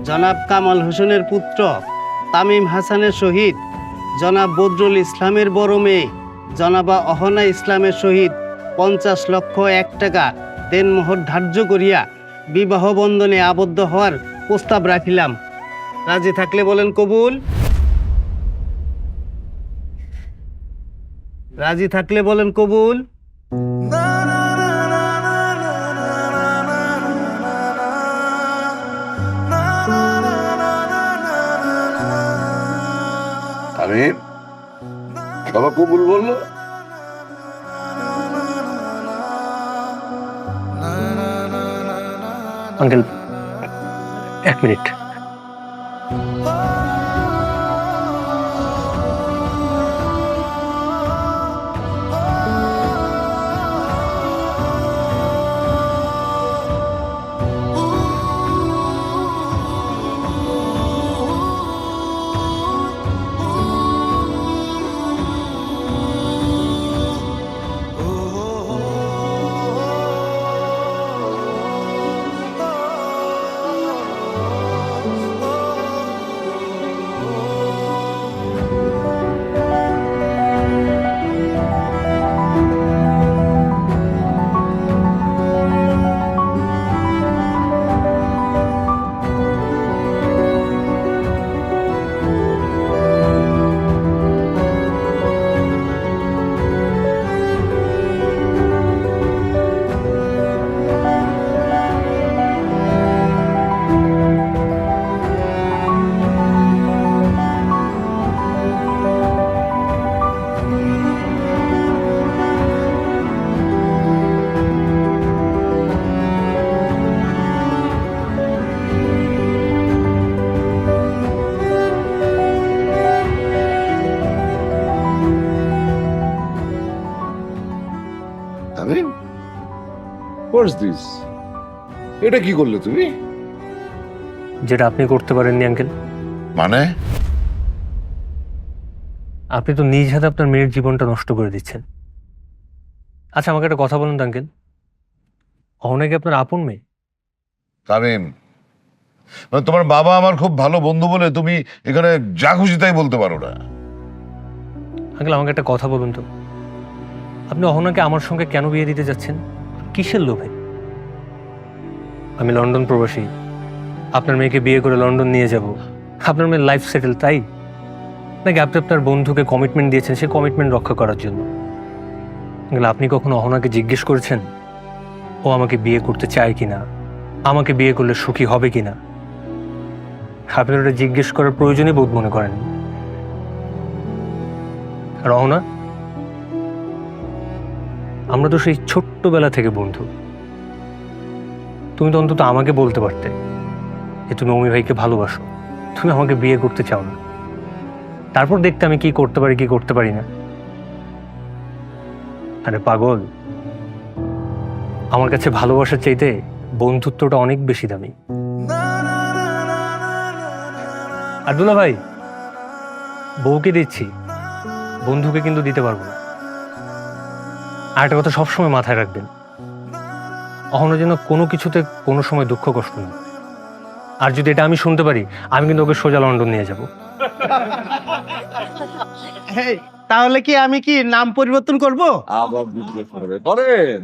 জনাব কামাল হোসেনের পুত্র তামিম হাসানের সহিত জনাব বদরুল ইসলামের বড় মেয়ে জনাবা অহনা ইসলামের সহিত 50,01,000 টাকা দেনমোহর ধার্য করিয়া বিবাহ বন্ধনে আবদ্ধ হওয়ার প্রস্তাব রাখিলাম। রাজি থাকলে বলেন কবুল। রাজি থাকলে বলেন কবুল। আরে বাবা কবুল বললো। Uncle 1 minute. আরে হোয়াটস দিস? এটা কি করলে তুমি? যেটা আপনি করতে পারেননি আঙ্কেল। মানে আপনি তো নিজ হাতে আপনার মেয়ের জীবনটা নষ্ট করে দিচ্ছেন। আচ্ছা আমাকে একটা কথা বলুন তো আঙ্কেল, অহনা কি আপনার আপন মেয়ে? তামিম, মানে তোমার বাবা আমার খুব ভালো বন্ধু বলে তুমি এখানে যা খুশি তাই বলতে পারো না। আঙ্কেল আমাকে একটা কথা বলুন তো, আপনি অহনাকে আমার সঙ্গে কেন বিয়ে দিতে যাচ্ছেন? কিসের লোভে? আমি লন্ডন প্রবাসী, আপনার মেয়েকে বিয়ে করে লন্ডন নিয়ে যাব, আপনার মেয়ের লাইফ সেটেল তাই? নাকি আপনি আপনার বন্ধুকে কমিটমেন্ট দিয়েছেন সেই কমিটমেন্ট রক্ষা করার জন্য? আপনি কখনো অহনাকে জিজ্ঞেস করেছেন ও আমাকে বিয়ে করতে চায় কিনা, আমাকে বিয়ে করলে সুখী হবে কিনা? আপনি ওটা জিজ্ঞেস করার প্রয়োজনই বোধ মনে করেন। আর অহনা, আমরা তো সেই ছোট্টবেলা থেকে বন্ধু। তুমি তো অন্তত আমাকে বলতে পারতে যে তুমি অমি ভাইকে ভালোবাসো, তুমি আমাকে বিয়ে করতে চাও না। তারপর দেখতে আমি কি করতে পারি কি করতে পারি না। আরে পাগল, আমার কাছে ভালোবাসার চাইতে বন্ধুত্বটা অনেক বেশি দামি। আব্দুল্লাহ ভাই, বউকে দিচ্ছি, বন্ধুকে কিন্তু দিতে পারবো না। আর একটা কথা সবসময় মাথায় রাখবেন, অহনো যেন কোনো কিছুতে কোনো সময় দুঃখ কষ্ট না। আর যদি এটা আমি শুনতে পারি, আমি কিন্তু ওকে সোজা লন্ডন নিয়ে যাব। তাহলে কি আমি কি নাম পরিবর্তন করব? আবার বুঝতে পারে করেন।